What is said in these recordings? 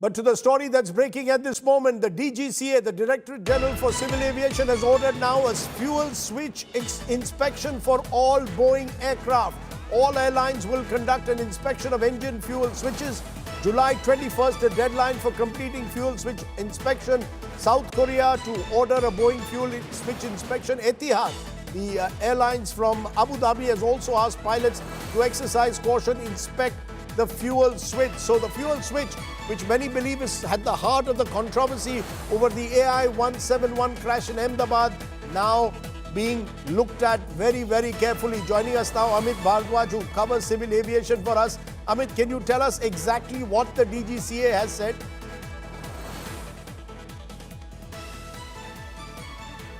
But to the story that's breaking at this moment, the DGCA, the Directorate General for Civil Aviation, has ordered now a fuel switch inspection for all Boeing aircraft. All airlines will conduct an inspection of engine fuel switches. July 21st, the deadline for completing fuel switch inspection. South Korea to order a Boeing fuel switch inspection. Etihad, the airlines from Abu Dhabi, has also asked pilots to exercise caution, inspect the fuel switch. So the fuel switch, which many believe is at the heart of the controversy over the AI 171 crash in Ahmedabad, now being looked at very, very carefully. Joining us now, Amit Bhardwaj, who covers civil aviation for us. Amit, can you tell us exactly what the DGCA has said?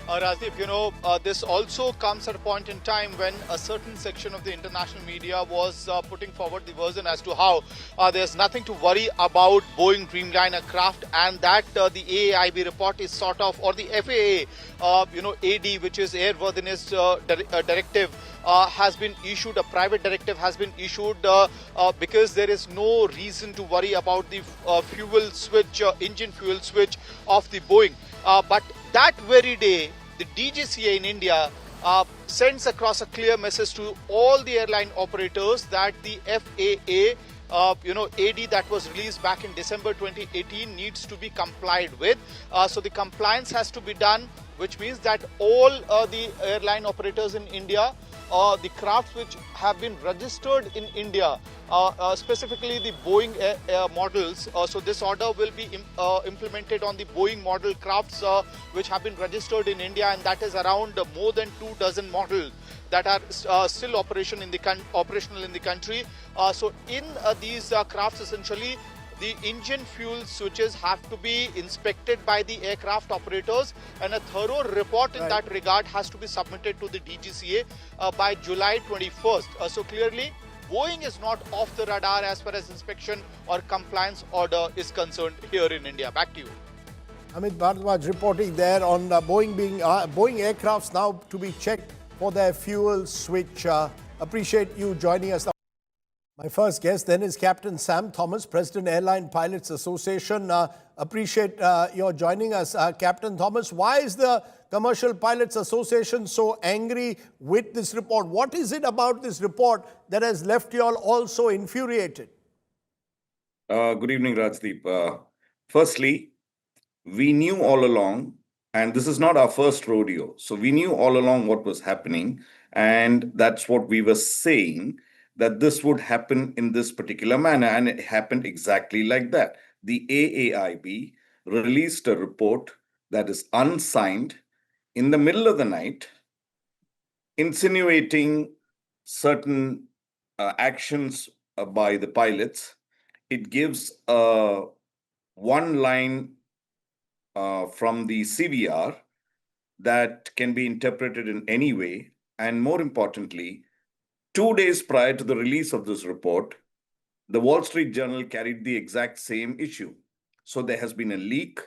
Rajdeep, this also comes at a point in time when a certain section of the international media was putting forward the version as to how there's nothing to worry about Boeing Dreamliner craft, and that the AAIB report is sort of, or the FAA, AD, which is Airworthiness Directive, has been issued, a private directive has been issued because there is no reason to worry about the fuel switch, engine fuel switch of the Boeing. But that very day, the DGCA in India sends across a clear message to all the airline operators that the FAA, AD that was released back in December 2018 needs to be complied with. So the compliance has to be done, which means that all the airline operators in India, the crafts which have been registered in India, specifically the Boeing models. So this order will be implemented on the Boeing model crafts which have been registered in India, and that is around more than 24 models that are still operational in the country. So in these crafts, essentially, the engine fuel switches have to be inspected by the aircraft operators, and a thorough report in that regard has to be submitted to the DGCA by July 21st. So clearly, Boeing is not off the radar as far as inspection or compliance order is concerned here in India. Back to you. Amit Bhardwaj reporting there on Boeing aircrafts now to be checked for their fuel switch. Appreciate you joining us. My first guest then is Captain Sam Thomas, President Airline Pilots Association. Appreciate your joining us. Captain Thomas, why is the Commercial Pilots Association so angry with this report? What is it about this report that has left you all so infuriated? Good evening, Rajdeep. Firstly, we knew all along, and this is not our first rodeo, so we knew all along what was happening, and that's what we were saying, that this would happen in this particular manner, and it happened exactly like that. The AAIB released a report that is unsigned in the middle of the night, insinuating certain actions by the pilots. It gives one line from the CVR that can be interpreted in any way, and more importantly, 2 days prior to the release of this report, the Wall Street Journal carried the exact same issue. So there has been a leak.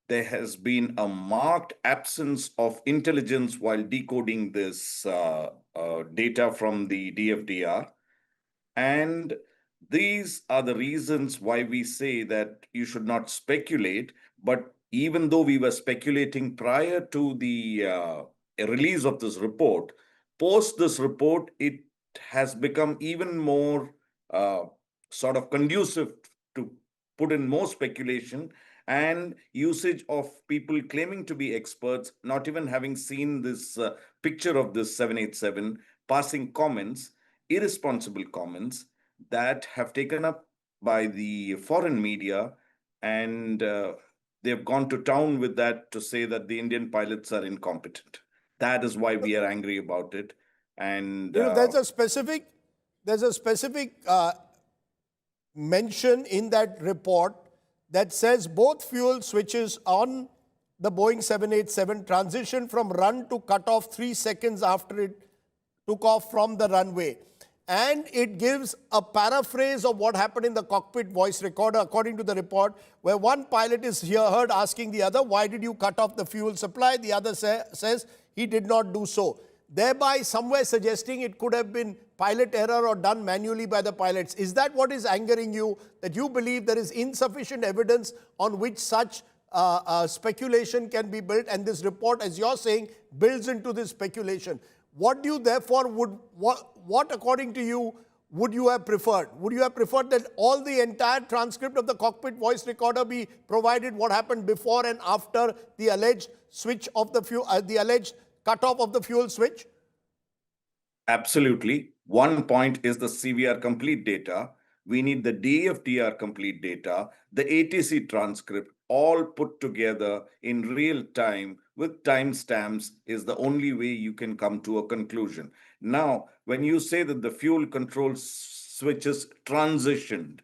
There has been a marked absence of intelligence while decoding this data from the DFDR. And these are the reasons why we say that you should not speculate. But even though we were speculating prior to the release of this report, post this report, it has become even more sort of conducive to put in more speculation and usage of people claiming to be experts, not even having seen this picture of this 787, passing comments, irresponsible comments that have taken up by the foreign media, and they've gone to town with that to say that the Indian pilots are incompetent. That is why we are angry about it. And there's a specific mention in that report that says both fuel switches on the Boeing 787 transition from run to cut off 3 seconds after it took off from the runway. And it gives a paraphrase of what happened in the cockpit voice recorder, according to the report, where one pilot is heard asking the other, why did you cut off the fuel supply? The other says he did not do so. thereby somewhere suggesting it could have been pilot error or done manually by the pilots. Is that what is angering you, that you believe there is insufficient evidence on which such speculation can be built, and this report, as you're saying, builds into this speculation? What do you therefore what according to you would you have preferred? Would you have preferred that all the entire transcript of the cockpit voice recorder be provided, what happened before and after the alleged switch of the fuel, the alleged cutoff of the fuel switch? Absolutely. One point is the CVR complete data. We need the DFTR complete data, the ATC transcript, all put together in real time with timestamps is the only way you can come to a conclusion. Now, when you say that the fuel control switches transitioned,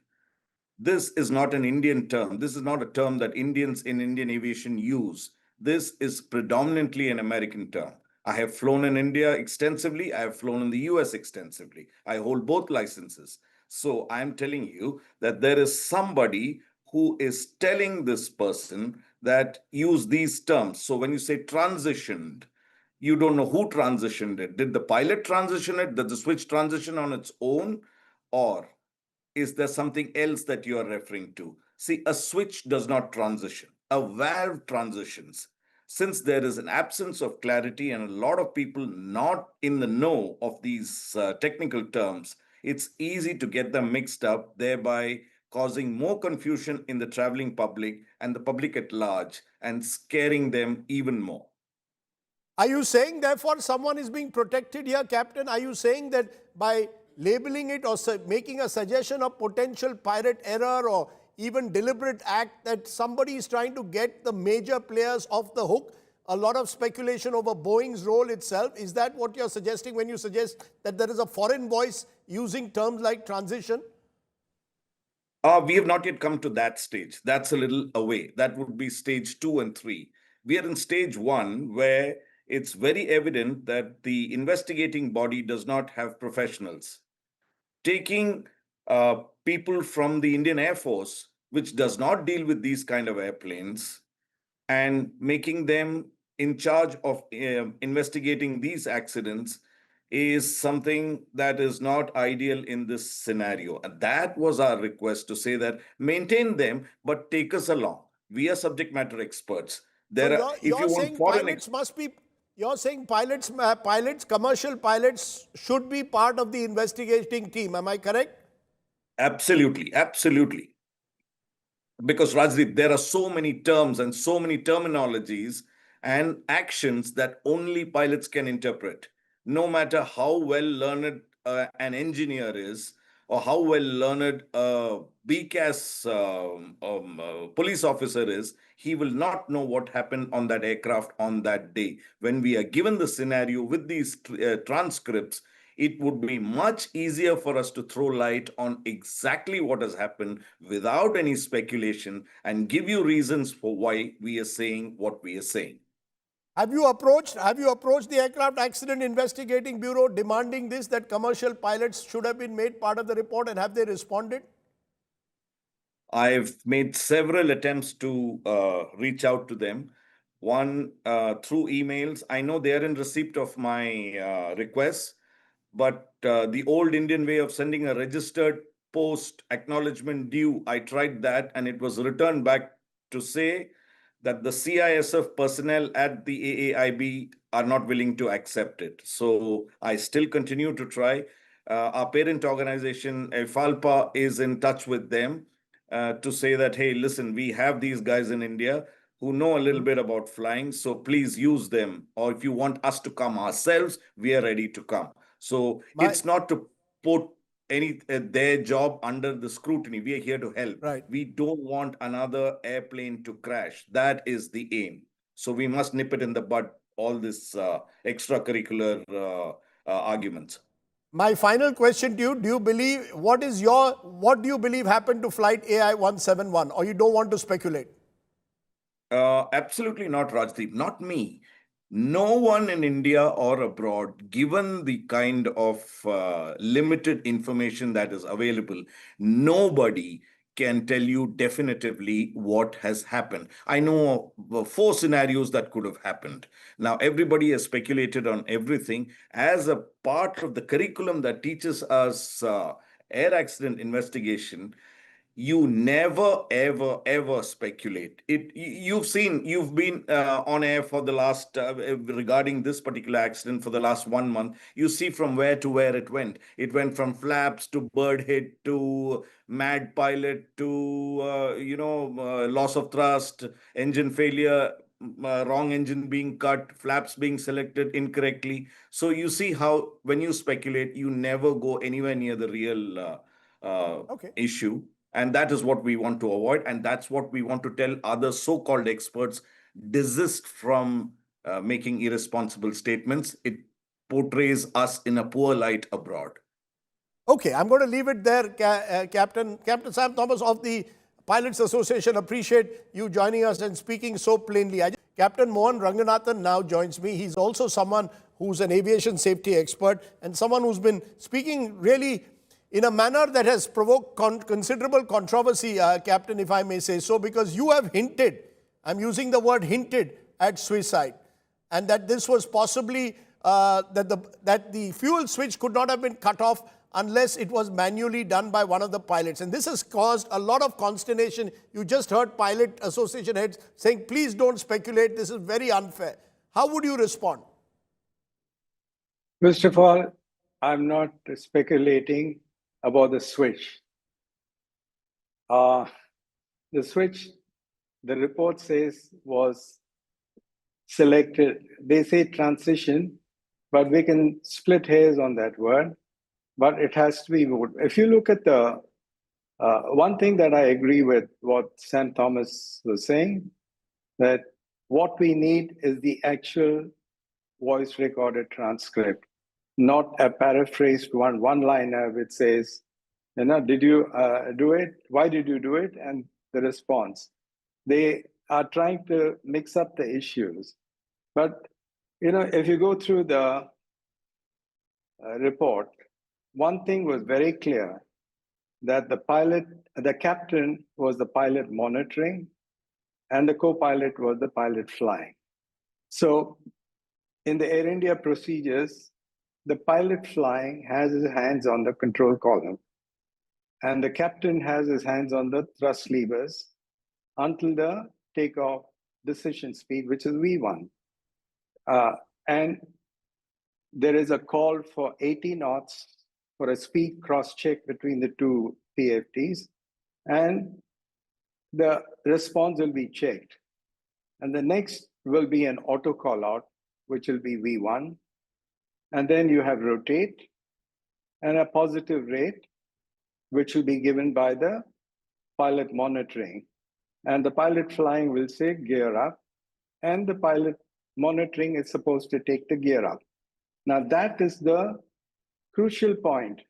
this is not an Indian term. This is not a term that Indians in Indian aviation use. This is predominantly an American term. I have flown in India extensively. I have flown in the US extensively. I hold both licenses. So I'm telling you that there is somebody who is telling this person that use these terms. So when you say transitioned, you don't know who transitioned it. Did the pilot transition it? Did the switch transition on its own? Or is there something else that you are referring to? See, a switch does not transition. A valve transitions. Since there is an absence of clarity and a lot of people not in the know of these technical terms, it's easy to get them mixed up, thereby causing more confusion in the traveling public and the public at large and scaring them even more. Are you saying, therefore, someone is being protected here, Captain? Are you saying that by labeling it or making a suggestion of potential pirate error or even deliberate act, that somebody is trying to get the major players off the hook? A lot of speculation over Boeing's role itself. Is that what you're suggesting when you suggest that there is a foreign voice using terms like transition? We have not yet come to that stage. That's a little away. That would be stage 2 and 3. We are in stage 1, where it's very evident that the investigating body does not have professionals. Taking people from the Indian Air Force, which does not deal with these kind of airplanes, and making them in charge of investigating these accidents is something that is not ideal in this scenario. And that was our request, to say that maintain them, but take us along. We are subject matter experts. You're saying pilots must be, you're saying pilots, commercial pilots should be part of the investigating team. Am I correct? Absolutely, absolutely. Because Rajdeep, there are so many terms and so many terminologies and actions that only pilots can interpret. No matter how well learned an engineer is, or how well learned a BCAS police officer is, he will not know what happened on that aircraft on that day. When we are given the scenario with these transcripts, it would be much easier for us to throw light on exactly what has happened without any speculation and give you reasons for why we are saying what we are saying. Have you approached the Aircraft Accident Investigating Bureau demanding this, that commercial pilots should have been made part of the report, and have they responded? I've made several attempts to reach out to them. One through emails. I know they are in receipt of my requests, but the old Indian way of sending a registered post acknowledgement due, I tried that and it was returned back to say that the CISF personnel at the AAIB are not willing to accept it. So I still continue to try. Our parent organization, FALPA, is in touch with them to say that, hey, listen, we have these guys in India who know a little bit about flying, so please use them. Or if you want us to come ourselves, we are ready to come. So it's not to put their job under the scrutiny. We are here to help. Right. We don't want another airplane to crash. That is the aim. So we must nip it in the bud, all this extracurricular arguments. My final question to you, do you believe, what do you believe happened to flight AI 171, or you don't want to speculate? Absolutely not, Rajdeep. Not me. No one in India or abroad, given the kind of limited information that is available, nobody can tell you definitively what has happened. I know 4 scenarios that could have happened. Now, everybody has speculated on everything. As a part of the curriculum that teaches us air accident investigation, you never ever speculate it. You've been on air for the last regarding this particular accident for the last 1 month. You see from where to where it went from flaps to bird hit to mad pilot to loss of thrust, engine failure, wrong engine being cut, flaps being selected incorrectly. So you see how when you speculate, you never go anywhere near the real Okay. issue. And that is what we want to avoid. And that's what we want to tell other so-called experts. Desist from making irresponsible statements. It portrays us in a poor light abroad. Okay, I'm going to leave it there, Captain Sam Thomas of the Pilots Association. Appreciate you joining us and speaking so plainly. Captain Mohan Ranganathan now joins me. He's also someone who's an aviation safety expert and someone who's been speaking really in a manner that has provoked considerable controversy, Captain, if I may say so, because you have hinted, I'm using the word hinted, at suicide, and that this was possibly, that the fuel switch could not have been cut off unless it was manually done by one of the pilots. And this has caused a lot of consternation. You just heard Pilot Association heads saying, please don't speculate, this is very unfair. How would you respond? First of all, I'm not speculating about the switch. The switch, the report says, was selected. They say transition, but we can split hairs on that word. But it has to be moved. If you look at the one thing that I agree with what Sam Thomas was saying, that what we need is the actual voice recorded transcript, not a paraphrased one-liner which says, did you do it? Why did you do it? And the response. They are trying to mix up the issues. But, if you go through the report, one thing was very clear, that the captain was the pilot monitoring and the co-pilot was the pilot flying. So in the Air India procedures, the pilot flying has his hands on the control column and the captain has his hands on the thrust levers until the takeoff decision speed, which is V1. And there is a call for 80 knots for a speed cross-check between the two PFTs, and the response will be checked. And the next will be an auto call-out, which will be V1. And then you have rotate and a positive rate, which will be given by the pilot monitoring. And the pilot flying will say gear up, and the pilot monitoring is supposed to take the gear up. Now that is the crucial point.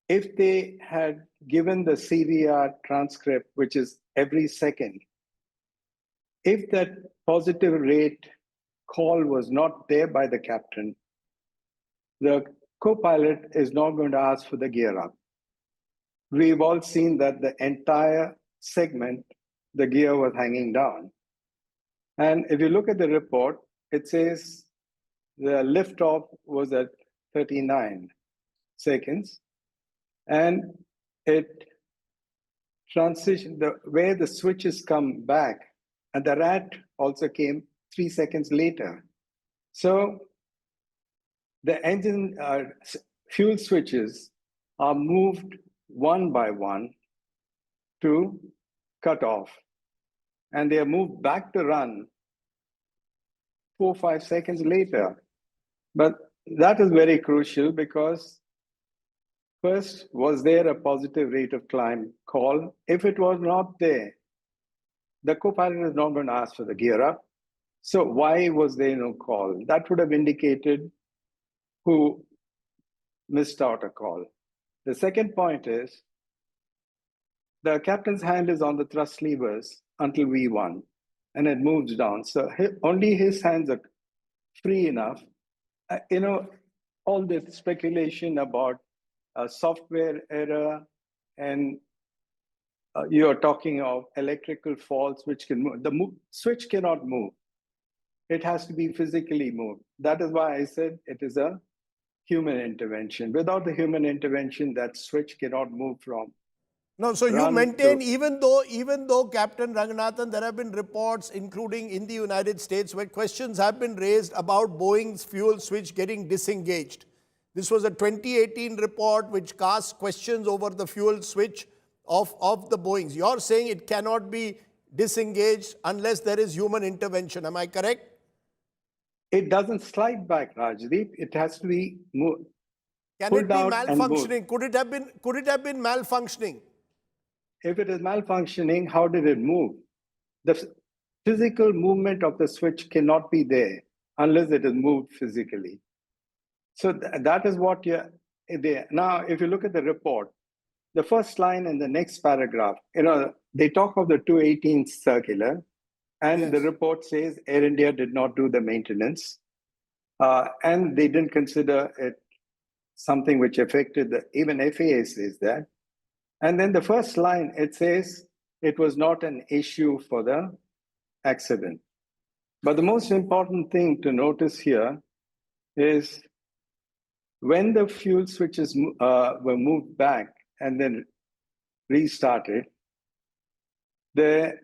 If they had given the CVR transcript, which is every second, if that positive rate call was not there by the captain, the co-pilot is not going to ask for the gear up. We've all seen that the entire segment, the gear was hanging down. And if you look at the report, it says the liftoff was at 39 seconds. And it transitioned, where the switches come back, and the rat also came 3 seconds later. So the engine fuel switches are moved one by one to cut off. And they are moved back to run 4 or 5 seconds later. But that is very crucial because first, was there a positive rate of climb call? If it was not there, the co-pilot is not going to ask for the gear up. So why was there no call? That would have indicated who missed out a call. The second point is, the captain's hand is on the thrust levers until V1, and it moves down. So only his hands are free enough. All the speculation about a software error and you are talking of electrical faults which can move. The switch cannot move. It has to be physically moved. That is why I said it is a human intervention. Without the human intervention, that switch cannot move from. No, so you run maintain to- even though Captain Ranganathan, there have been reports, including in the United States, where questions have been raised about Boeing's fuel switch getting disengaged. This was a 2018 report which cast questions over the fuel switch of the Boeings. You're saying it cannot be disengaged unless there is human intervention. Am I correct? It doesn't slide back, Rajdeep. It has to be moved, Can pulled it be out and moved. malfunctioning? Could it have been malfunctioning? If it is malfunctioning, how did it move? The physical movement of the switch cannot be there unless it is moved physically. So that is what you're there. Now, if you look at the report, the first line in the next paragraph, they talk of the 218 circular, and Yes. the report says Air India did not do the maintenance, and they didn't consider it something which affected even FAA says that. And then the first line, it says it was not an issue for the accident. But the most important thing to notice here is when the fuel switches were moved back and then restarted, the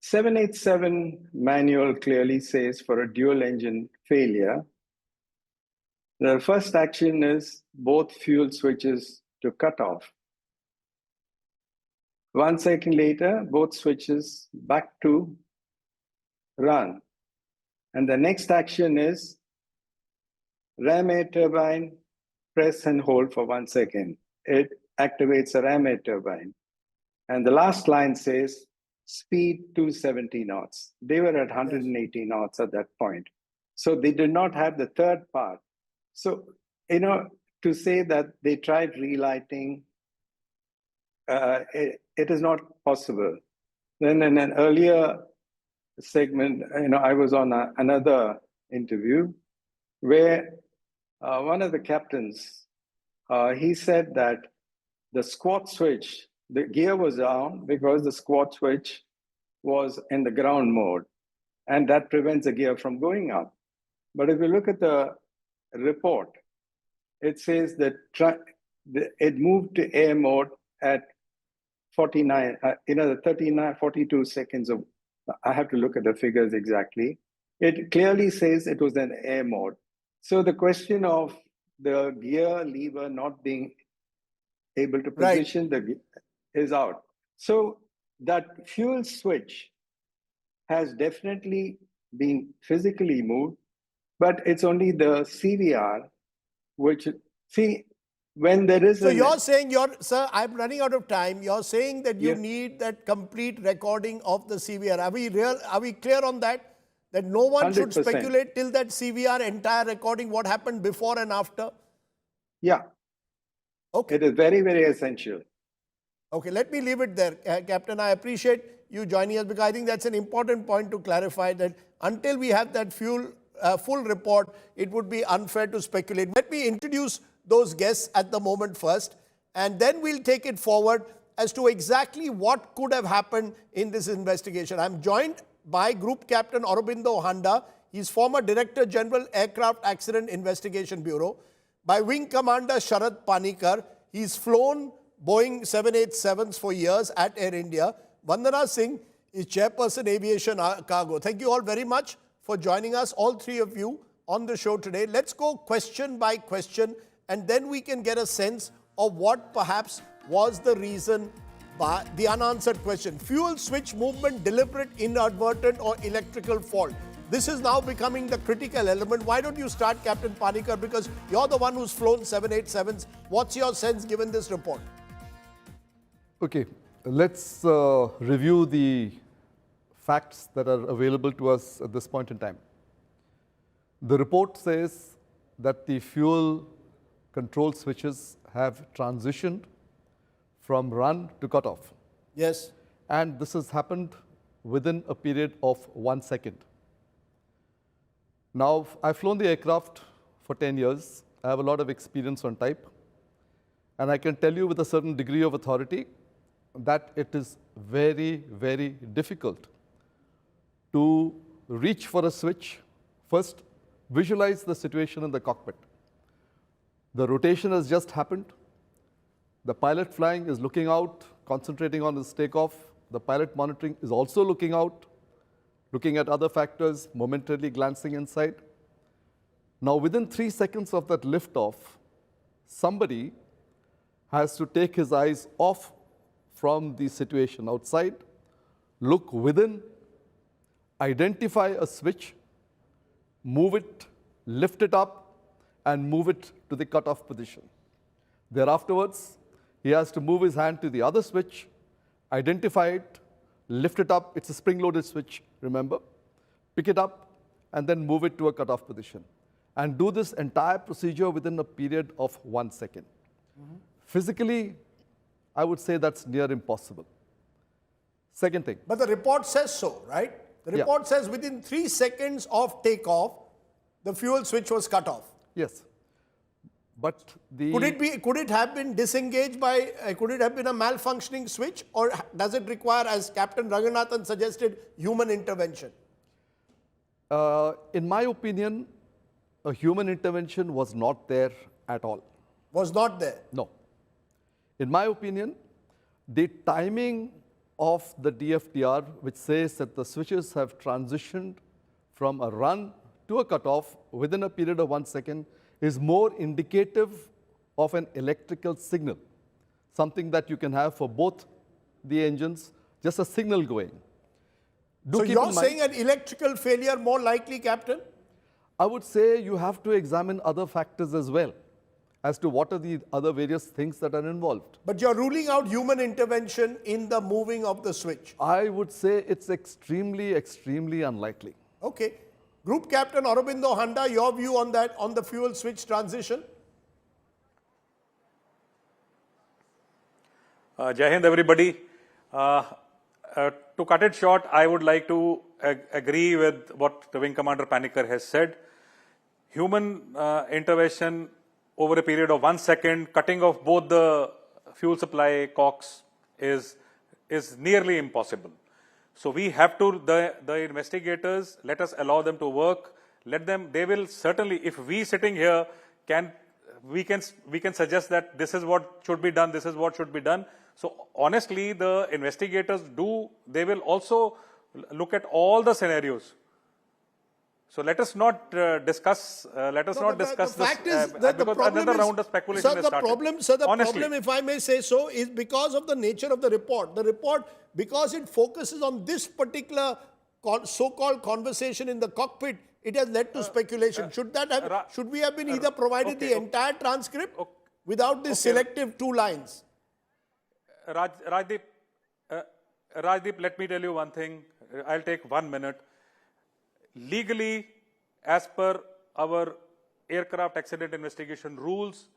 787 manual clearly says for a dual engine failure, the first action is both fuel switches to cut off. 1 second later, both switches back to run. And the next action is ram air turbine, press and hold for 1 second. It activates a ram air turbine. And the last line says speed 270 knots. They were at 180 knots at that point. So they did not have the third part. So, to say that they tried relighting, it is not possible. Then in an earlier segment, I was on another interview where one of the captains, he said that the squat switch, the gear was down because the squat switch was in the ground mode, and that prevents the gear from going up. But if you look at the report, it says that it moved to air mode at 49, 42 seconds of, I have to look at the figures exactly. It clearly says it was in air mode. So the question of the gear lever not being able to position the gear is out. So that fuel switch has definitely been physically moved, but it's only the CVR which, when there is So you're saying, sir, I'm running out of time. You're saying that you need that complete recording of the CVR. Are we clear on that? That no one 100%. should speculate till that CVR entire recording, what happened before and after? Yeah. Okay. It is very, very essential. Okay, let me leave it there, Captain. I appreciate you joining us because I think that's an important point to clarify, that until we have that full report, it would be unfair to speculate. Let me introduce those guests at the moment first, and then we'll take it forward as to exactly what could have happened in this investigation. I'm joined by Group Captain Aurobindo Handa. He's former Director General, Aircraft Accident Investigation Bureau. By Wing Commander Sharad Panikar. He's flown Boeing 787s for years at Air India. Vandana Singh is Chairperson Aviation Cargo. Thank you all very much for joining us, all three of you, on the show today. Let's go question by question, and then we can get a sense of what perhaps was the reason by the unanswered question. Fuel switch movement, deliberate, inadvertent, or electrical fault? This is now becoming the critical element. Why don't you start, Captain Panikar, because you're the one who's flown 787s. What's your sense given this report? Okay, let's review the facts that are available to us at this point in time. The report says that the fuel control switches have transitioned from run to cutoff. Yes. And this has happened within a period of 1 second. Now, I've flown the aircraft for 10 years. I have a lot of experience on type. And I can tell you with a certain degree of authority that it is very, very difficult to reach for a switch. First, visualize the situation in the cockpit. The rotation has just happened. The pilot flying is looking out, concentrating on his takeoff. The pilot monitoring is also looking out, looking at other factors, momentarily glancing inside. Now, within 3 seconds of that liftoff, somebody has to take his eyes off from the situation outside, look within, identify a switch, move it, lift it up, and move it to the cutoff position. Thereafterwards, he has to move his hand to the other switch, identify it, lift it up. It's a spring-loaded switch, remember. Pick it up, and then move it to a cutoff position. And do this entire procedure within a period of 1 second. Physically, I would say that's near impossible. Second thing. But the report says so, right? The report says within 3 seconds of takeoff, the fuel switch was cut off. Yes. But the... Could it have been disengaged by, could it have been a malfunctioning switch, or does it require, as Captain Ranganathan suggested, human intervention? In my opinion, a human intervention was not there at all. Was not there? No. In my opinion, the timing of the DFDR, which says that the switches have transitioned from a run to a cutoff within a period of 1 second, is more indicative of an electrical signal, something that you can have for both the engines, just a signal going. So you're saying an electrical failure more likely, Captain? I would say you have to examine other factors as well, as to what are the other various things that are involved. But you're ruling out human intervention in the moving of the switch? I would say it's extremely, extremely unlikely. Okay. Group Captain Aurobindo Handa, your view on that, on the fuel switch transition? Jai Hind, everybody. To cut it short, I would like to agree with what the Wing Commander Panikkar has said. Human intervention over a period of 1 second, cutting off both the fuel supply cocks is nearly impossible. So we have to, the investigators, let us allow them to work. Let them, they will certainly, if we sitting here we can suggest that this is what should be done, this is what should be done. So honestly, the investigators they will also look at all the scenarios. So let us not discuss. This fact is because the problem another is, round of speculation has started. The problem, if I may say so, is because of the nature of the report. The report, because it focuses on this particular so-called conversation in the cockpit, it has led to speculation. Should we have been either provided the entire transcript without this selective 2 lines? Rajdeep, let me tell you one thing. I'll take 1 minute. Legally, as per our aircraft accident investigation rules,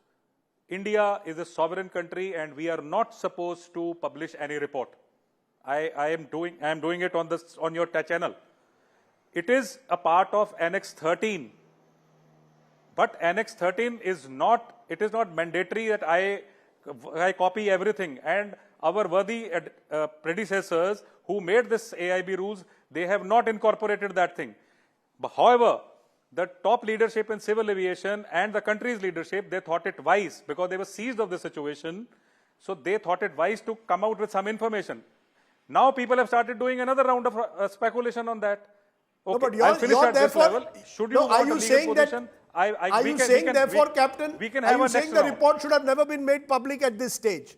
India is a sovereign country and we are not supposed to publish any report. I am doing it on your channel. It is a part of Annex 13. But Annex 13 is not, it is not mandatory that I copy everything. And our worthy predecessors who made this AIB rules, they have not incorporated that thing. But however, the top leadership in civil aviation and the country's leadership, they thought it wise because they were seized of the situation. So they thought it wise to come out with some information. Now people have started doing another round of speculation on that. Okay, no, I'll finish at this level. Should you want a legal position? Are you saying therefore, Captain, are you saying the report should have never been made public at this stage?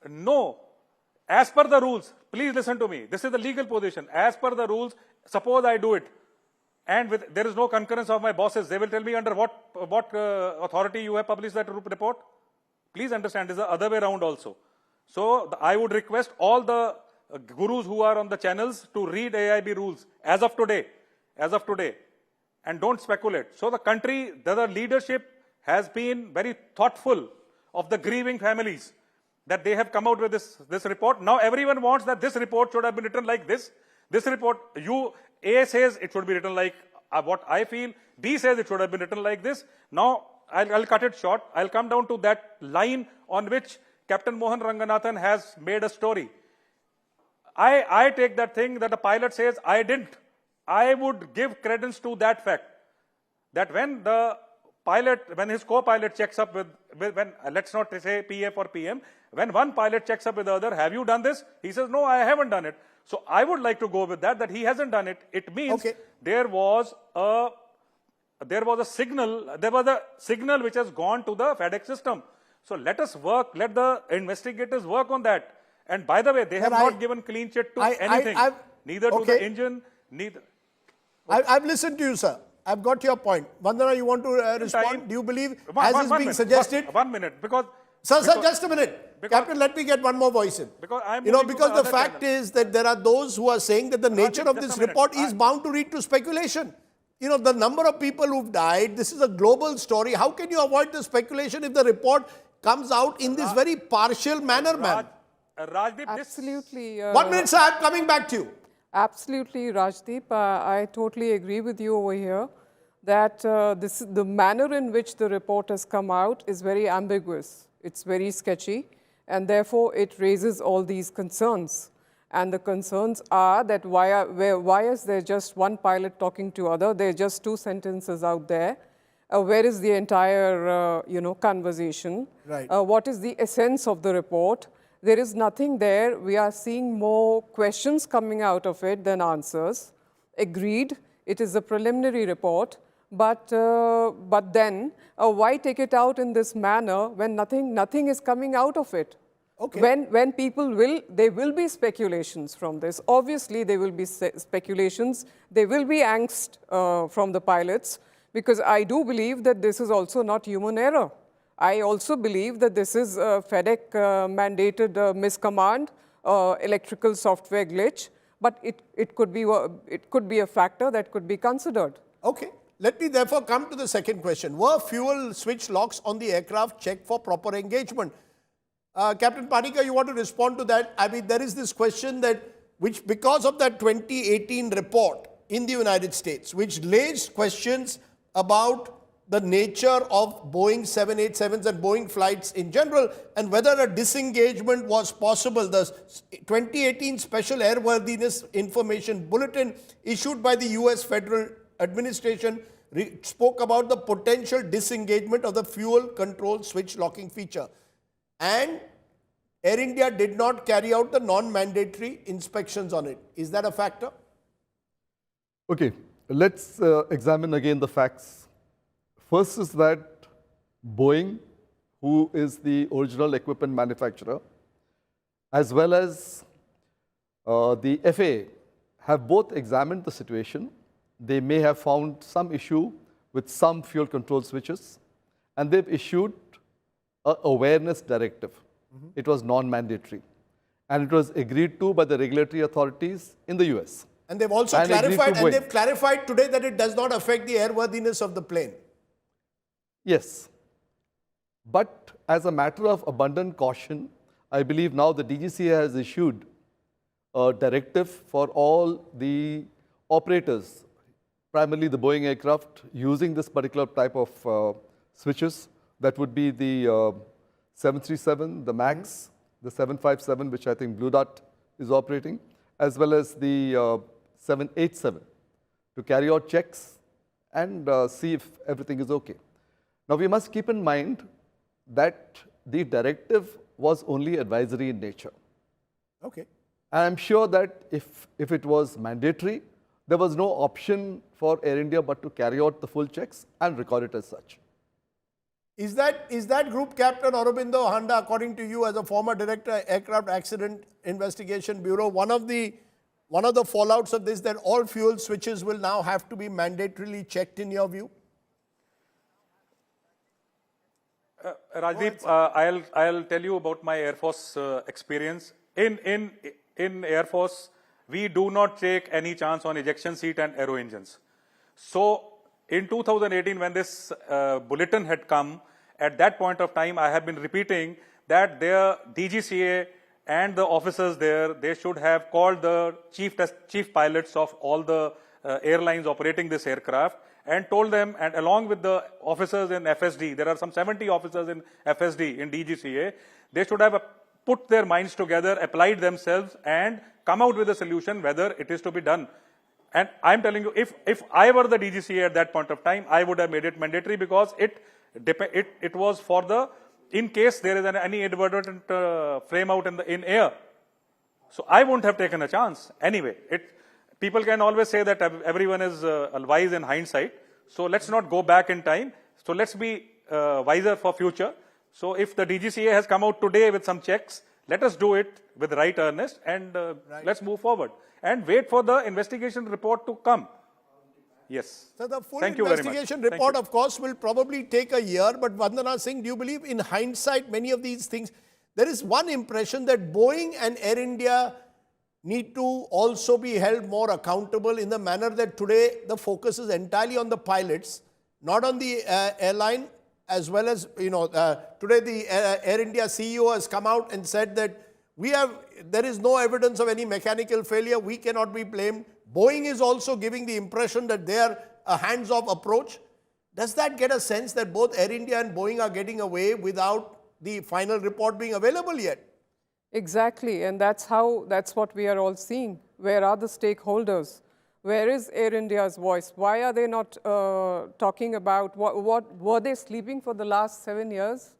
No. As per the rules, please listen to me. This is the legal position. As per the rules, suppose I do it, and there is no concurrence of my bosses, they will tell me under what authority you have published that report. Please understand, this is the other way around also. So I would request all the gurus who are on the channels to read AIB rules as of today, and don't speculate. So the country, the leadership has been very thoughtful of the grieving families, that they have come out with this report. Now everyone wants that this report should have been written like this. This report, A says it should be written like what I feel. B says it should have been written like this. Now I'll cut it short. I'll come down to that line on which Captain Mohan Ranganathan has made a story. I take that thing that the pilot says, I didn't. I would give credence to that fact. That when the pilot, when his co-pilot checks up with when, let's not say PF or PM, when one pilot checks up with the other, have you done this? He says, no, I haven't done it. So I would like to go with that he hasn't done it. It means there was a signal which has gone to the FedEx system. So let us work, let the investigators work on that. And by the way, they have not given clean chit to anything, neither to the engine, neither. I've listened to you, sir. I've got your point. Vandana, you want to respond? Do you believe, as is being suggested? 1 minute, because... Sir, just a minute. Captain, let me get one more voice in. Because the fact is that there are those who are saying that the nature of this report is bound to lead to speculation. The number of people who've died, this is a global story. How can you avoid the speculation if the report comes out in this very partial manner, ma'am? Rajdeep, absolutely. 1 minute, sir. I'm coming back to you. Absolutely, Rajdeep. I totally agree with you over here that the manner in which the report has come out is very ambiguous. It's very sketchy, and therefore it raises all these concerns. And the concerns are that why is there just one pilot talking to other? There are just two sentences out there. Where is the entire, conversation? Right. What is the essence of the report? There is nothing there. We are seeing more questions coming out of it than answers. Agreed, it is a preliminary report, but then why take it out in this manner when nothing is coming out of it? Okay. When people there will be speculations from this. Obviously, there will be speculations. There will be angst from the pilots, because I do believe that this is also not human error. I also believe that this is a FedEx mandated miscommand, electrical software glitch, but it could be a factor that could be considered. Okay. Let me therefore come to the second question. Were fuel switch locks on the aircraft checked for proper engagement? Captain Panika, you want to respond to that? I mean, there is this question which because of that 2018 report in the United States, which raised questions about the nature of Boeing 787s and Boeing flights in general, and whether a disengagement was possible. The 2018 Special Airworthiness Information Bulletin issued by the US Federal Administration spoke about the potential disengagement of the fuel control switch locking feature. And Air India did not carry out the non-mandatory inspections on it. Is that a factor? Okay, let's examine again the facts. First is that Boeing, who is the original equipment manufacturer, as well as the FAA, have both examined the situation. They may have found some issue with some fuel control switches, and they've issued an awareness directive. It was non-mandatory, and it was agreed to by the regulatory authorities in the US. And they've also clarified today that it does not affect the airworthiness of the plane. Yes, but as a matter of abundant caution, I believe now the DGCA has issued a directive for all the operators, primarily the Boeing aircraft, using this particular type of switches. That would be the 737, the MAX, the 757, which I think Blue Dart is operating, as well as the 787, to carry out checks and see if everything is okay. Now, we must keep in mind that the directive was only advisory in nature. Okay. And I'm sure that if it was mandatory, there was no option for Air India but to carry out the full checks and record it as such. Is that Group Captain Aurobindo Handa, according to you as a former director, Aircraft Accident Investigation Bureau, one of the fallouts of this, that all fuel switches will now have to be mandatorily checked in your view? Rajdeep, I'll tell you about my Air Force experience. In Air Force, we do not take any chance on ejection seat and aero engines. So in 2018, when this bulletin had come, at that point of time, I have been repeating that their DGCA and the officers there, they should have called the chief pilots of all the airlines operating this aircraft and told them, and along with the officers in FSD, there are some 70 officers in FSD, in DGCA, they should have put their minds together, applied themselves, and come out with a solution whether it is to be done. And I'm telling you, if I were the DGCA at that point of time, I would have made it mandatory, because it was for the, in case there is any inadvertent frame out in air. So I wouldn't have taken a chance. Anyway, people can always say that everyone is wise in hindsight. So let's not go back in time. So let's be wiser for future. So if the DGCA has come out today with some checks, let us do it with right earnest, and let's move forward and wait for the investigation report to come. Yes. So the full Thank you very much. investigation report, of course, will probably take a year. But Vandana Singh, do you believe in hindsight, many of these things, there is one impression that Boeing and Air India need to also be held more accountable in the manner that today the focus is entirely on the pilots, not on the airline, as well as, today the Air India CEO has come out and said that there is no evidence of any mechanical failure, we cannot be blamed. Boeing is also giving the impression that they are a hands-off approach. Does that get a sense that both Air India and Boeing are getting away without the final report being available yet? Exactly, and that's what we are all seeing. Where are the stakeholders? Where is Air India's voice? Why are they not talking about what were they sleeping for the last 7 years?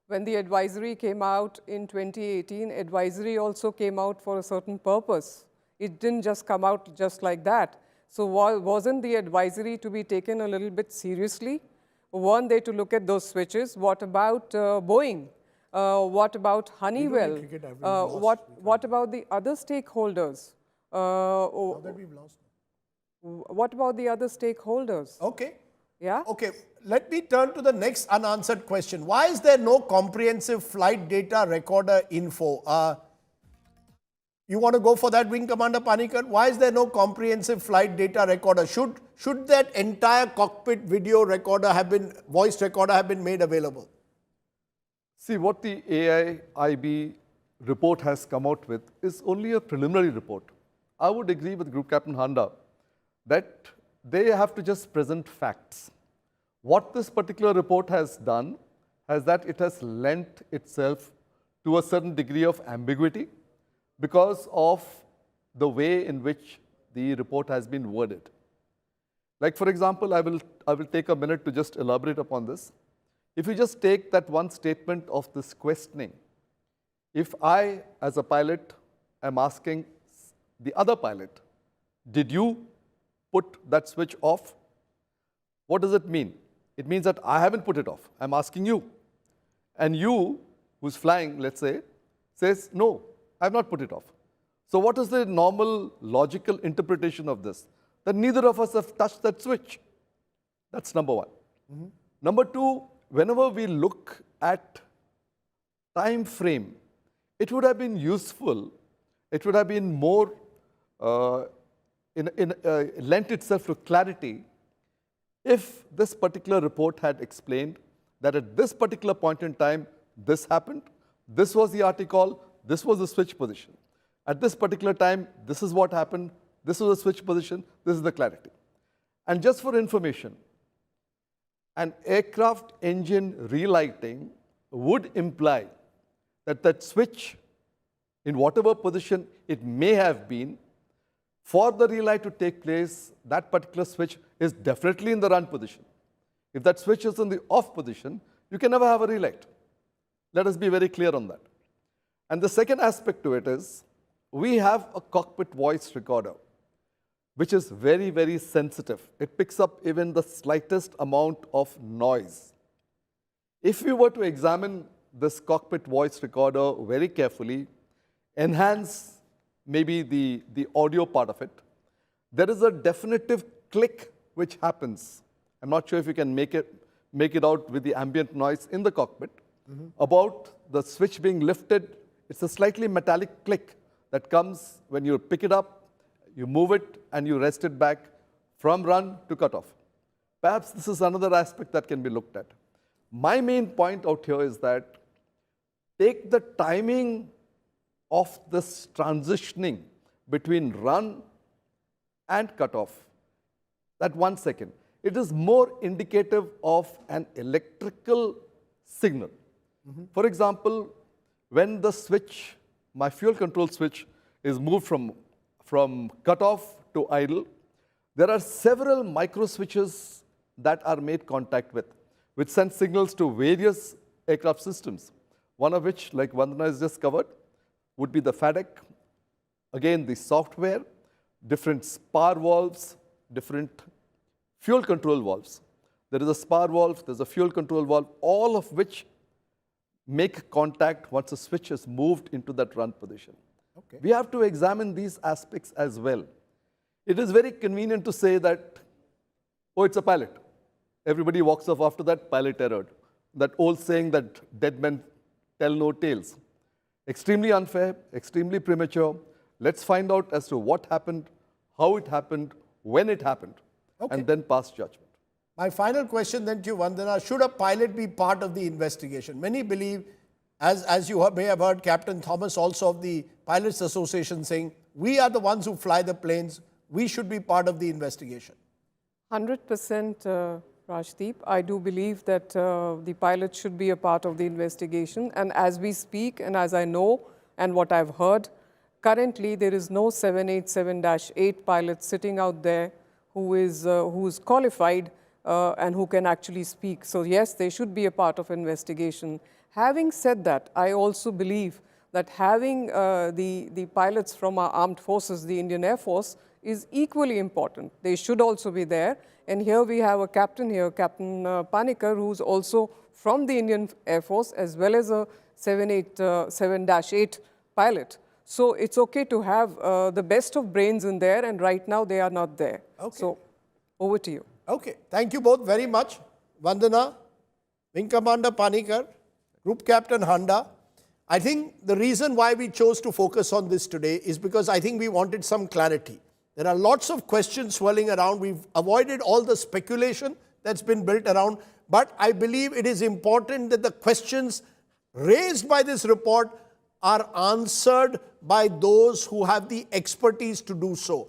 When the advisory came out in 2018, advisory also came out for a certain purpose. It didn't just come out just like that. So wasn't the advisory to be taken a little bit seriously? Weren't they to look at those switches? What about Boeing? What about Honeywell? What about the other stakeholders? Now that we've lost. What about the other stakeholders? Okay. Yeah? Okay, let me turn to the next unanswered question. Why is there no comprehensive flight data recorder info? You want to go for that, Wing Commander Panikkar? Why is there no comprehensive flight data recorder? Should that entire cockpit video recorder voice recorder have been made available? See, what the AIIB report has come out with is only a preliminary report. I would agree with Group Captain Handa that they have to just present facts. What this particular report has done is that it has lent itself to a certain degree of ambiguity because of the way in which the report has been worded. Like, for example, I will take a minute to just elaborate upon this. If you just take that one statement of this questioning, if I, as a pilot, am asking the other pilot, did you put that switch off? What does it mean? It means that I haven't put it off. I'm asking you. And you, who's flying, let's say, says, no, I've not put it off. So what is the normal logical interpretation of this? That neither of us have touched that switch. That's number one. Mm-hmm. Number two, whenever we look at time frame, it would have been useful, it would have been more, lent itself to clarity if this particular report had explained that at this particular point in time, this happened, this was the RT call, this was the switch position. At this particular time, this is what happened, this was the switch position, this is the clarity. And just for information, an aircraft engine relighting would imply that that switch, in whatever position it may have been, for the relight to take place, that particular switch is definitely in the run position. If that switch is in the off position, you can never have a relight. Let us be very clear on that. And the second aspect to it is, we have a cockpit voice recorder, which is very, very sensitive. It picks up even the slightest amount of noise. If we were to examine this cockpit voice recorder very carefully, enhance maybe the audio part of it, there is a definitive click which happens. I'm not sure if you can make it out with the ambient noise in the cockpit. Mm-hmm. About the switch being lifted, it's a slightly metallic click that comes when you pick it up, you move it, and you rest it back from run to cutoff. Perhaps this is another aspect that can be looked at. My main point out here is that take the timing of this transitioning between run and cutoff, that 1 second. It is more indicative of an electrical signal. For example, when the switch, my fuel control switch, is moved from cutoff to idle, there are several micro switches that are made contact with, which send signals to various aircraft systems. One of which, like Vandana has just covered, would be the FADEC. Again, the software, different spar valves, different fuel control valves. There is a spar valve, there's a fuel control valve, all of which make contact once a switch is moved into that run position. Okay. We have to examine these aspects as well. It is very convenient to say that, oh, it's a pilot. Everybody walks off after that, pilot errored. That old saying that dead men tell no tales. Extremely unfair, extremely premature. Let's find out as to what happened, how it happened, when it happened, and then pass judgment. My final question then to you, Vandana, should a pilot be part of the investigation? Many believe, as you may have heard Captain Thomas also of the Pilots Association saying, we are the ones who fly the planes, we should be part of the investigation. 100%, Rajdeep. I do believe that the pilots should be a part of the investigation. And as we speak, and as I know, and what I've heard, currently there is no 787-8 pilot sitting out there who is qualified and who can actually speak. So yes, they should be a part of investigation. Having said that, I also believe that having the pilots from our armed forces, the Indian Air Force, is equally important. They should also be there. And here we have a captain here, Captain Panikkar, who's also from the Indian Air Force, as well as a 787-8 pilot. So it's okay to have the best of brains in there, and right now they are not there. Okay. So over to you. Okay. Thank you both very much. Vandana, Wing Commander Panikkar, Group Captain Handa. I think the reason why we chose to focus on this today is because I think we wanted some clarity. There are lots of questions swirling around. We've avoided all the speculation that's been built around. But I believe it is important that the questions raised by this report are answered by those who have the expertise to do so.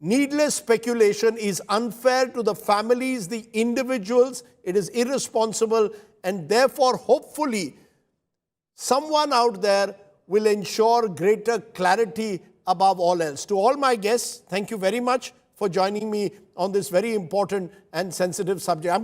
Needless speculation is unfair to the families, the individuals. It is irresponsible, and therefore, hopefully, someone out there will ensure greater clarity above all else. To all my guests, thank you very much for joining me on this very important and sensitive subject.